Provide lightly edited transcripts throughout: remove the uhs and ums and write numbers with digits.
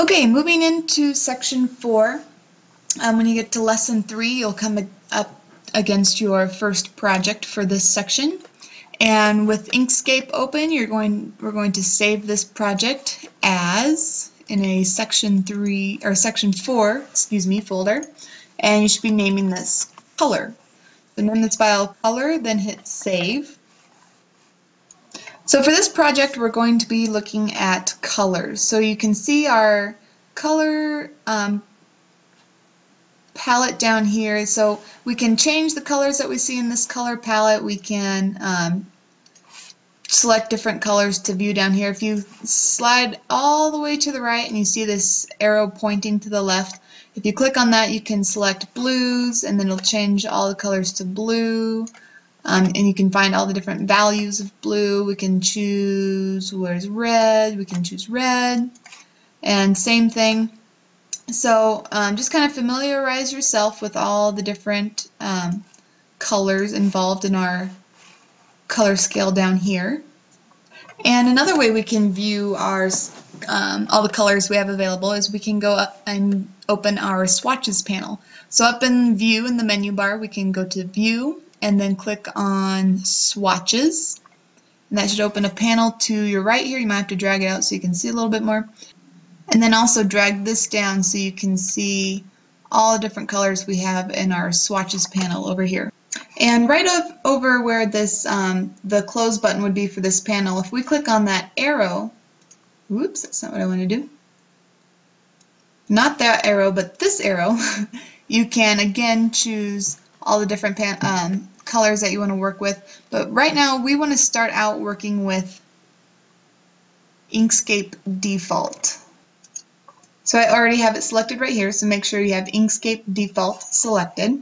Okay, moving into section 4. When you get to lesson 3, you'll come up against your first project for this section. And with Inkscape open, we're going to save this project as in a section 4, folder, and you should be naming this color. So name this file color, then hit save. So for this project, we're going to be looking at colors. So you can see our color palette down here. So we can change the colors that we see in this color palette. We can select different colors to view down here. If you slide all the way to the right and you see this arrow pointing to the left, if you click on that, you can select blues, and then it'll change all the colors to blue. And you can find all the different values of blue. We can choose where's red. We can choose red. And same thing. So just kind of familiarize yourself with all the different colors involved in our color scale down here. And another way we can view our all the colors we have available is we can go up and open our Swatches panel. So up in View in the menu bar, we can go to View and then click on Swatches. And that should open a panel to your right here. You might have to drag it out so you can see a little bit more. And then also drag this down so you can see all the different colors we have in our Swatches panel over here. And right over where this the close button would be for this panel, if we click on that arrow, whoops, that's not what I want to do. Not that arrow, but this arrow, you can again choose all the different colors that you want to work with. But right now we want to start out working with Inkscape Default. So I already have it selected right here, so make sure you have Inkscape Default selected.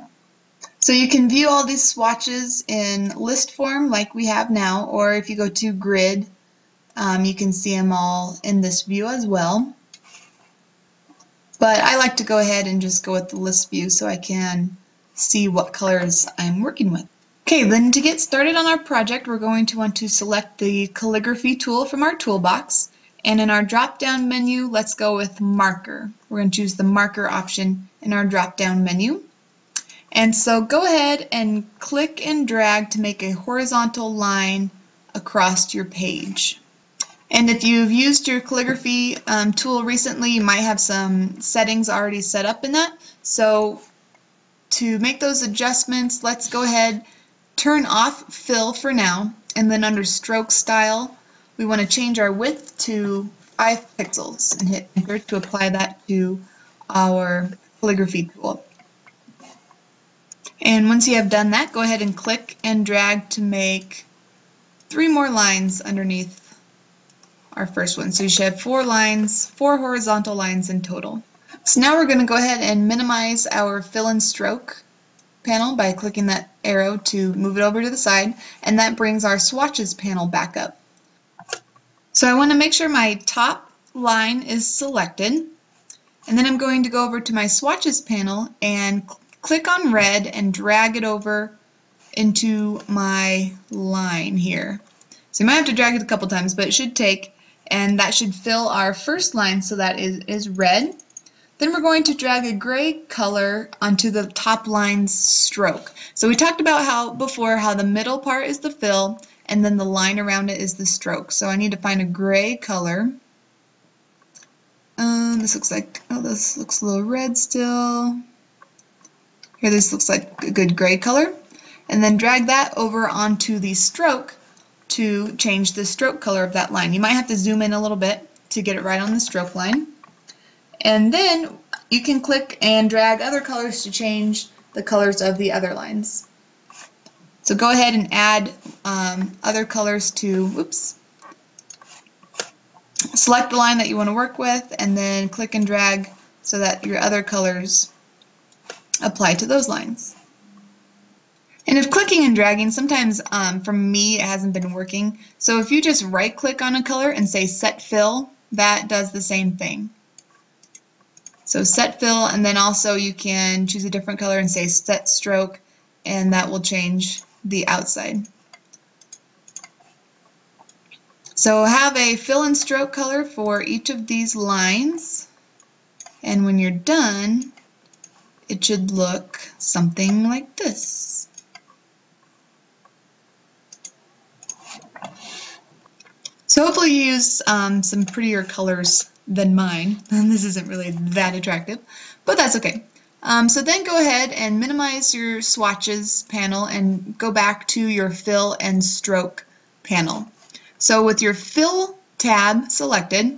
So you can view all these swatches in list form like we have now, or if you go to grid, you can see them all in this view as well. But I like to go ahead and just go with the list view so I can see what colors I'm working with. Okay, then to get started on our project, we're going to want to select the Calligraphy tool from our toolbox. And in our drop-down menu, let's go with marker. We're going to choose the marker option in our drop-down menu. And so go ahead and click and drag to make a horizontal line across your page. And if you've used your calligraphy tool recently, you might have some settings already set up in that. So to make those adjustments, let's go ahead, turn off fill for now, and then under stroke style, we want to change our width to 5 pixels and hit enter to apply that to our calligraphy tool. And once you have done that, go ahead and click and drag to make 3 more lines underneath our first one. So you should have 4 lines, 4 horizontal lines in total. So now we're going to go ahead and minimize our fill and stroke panel by clicking that arrow to move it over to the side, and that brings our swatches panel back up. So I want to make sure my top line is selected, and then I'm going to go over to my swatches panel and click on red and drag it over into my line here. So you might have to drag it a couple times, but it should take, and that should fill our first line, so that is red. Then we're going to drag a gray color onto the top line's stroke. So we talked about before how the middle part is the fill, and then the line around it is the stroke. So I need to find a gray color. This looks like, oh, this looks a little red still. Here, this looks like a good gray color. And then drag that over onto the stroke to change the stroke color of that line. You might have to zoom in a little bit to get it right on the stroke line. And then you can click and drag other colors to change the colors of the other lines. So go ahead and add other colors to, select the line that you want to work with, and then click and drag so that your other colors apply to those lines. And if clicking and dragging, sometimes for me it hasn't been working. So if you just right click on a color and say set fill, that does the same thing. So set fill, and then also you can choose a different color and say set stroke, and that will change the outside. So have a fill and stroke color for each of these lines. And when you're done, it should look something like this. So hopefully you use some prettier colors than mine. This isn't really that attractive, but that's okay. So then go ahead and minimize your swatches panel and go back to your fill and stroke panel. So with your fill tab selected,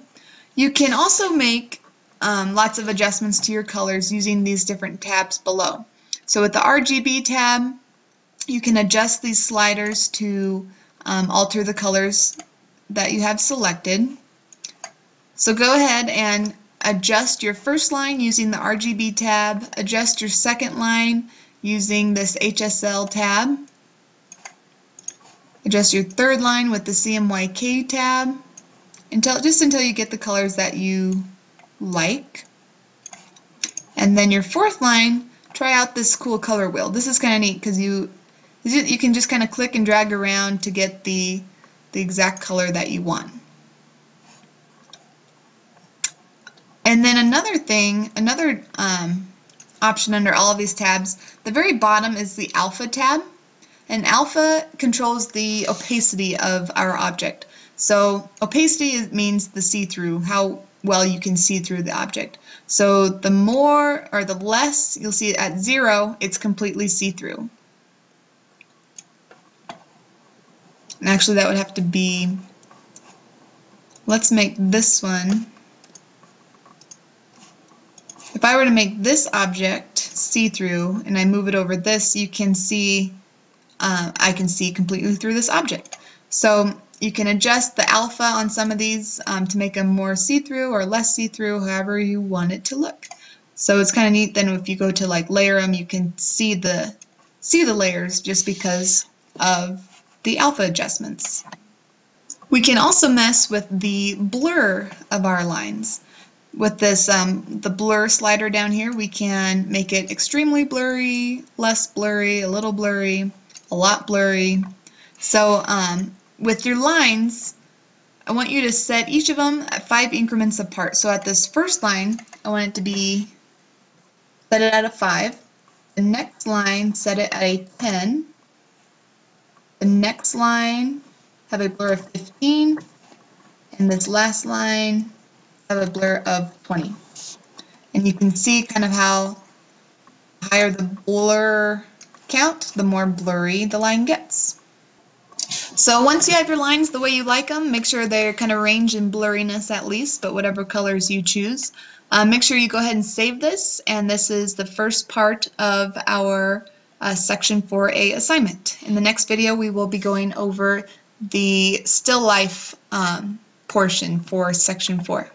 you can also make lots of adjustments to your colors using these different tabs below. So with the RGB tab, you can adjust these sliders to alter the colors that you have selected. So go ahead and adjust your first line using the RGB tab, adjust your second line using this HSL tab, adjust your third line with the CMYK tab, just until you get the colors that you like. And then your fourth line, try out this cool color wheel. This is kind of neat because you can just kind of click and drag around to get the exact color that you want. And then another option under all of these tabs, the very bottom is the alpha tab. And alpha controls the opacity of our object. So opacity means the see-through, how well you can see through the object. So the more or the less, you'll see at 0, it's completely see-through. And actually that would have to be, let's make this one. If I were to make this object see-through and I move it over this, you can see, I can see completely through this object. So you can adjust the alpha on some of these to make them more see-through or less see-through, however you want it to look. So it's kind of neat then if you go to like layer them, you can see the layers just because of the alpha adjustments. We can also mess with the blur of our lines. With this, the blur slider down here, we can make it extremely blurry, less blurry, a little blurry, a lot blurry. So with your lines, I want you to set each of them at 5 increments apart. So at this first line, I want it to be set it at a 5. The next line, set it at a 10. The next line, have a blur of 15. And this last line, have a blur of 20. And you can see kind of how higher the blur count, the more blurry the line gets. So once you have your lines the way you like them, make sure they're kind of range in blurriness at least, but whatever colors you choose. Make sure you go ahead and save this, and this is the first part of our Section 4A assignment. In the next video, we will be going over the still life portion for Section 4.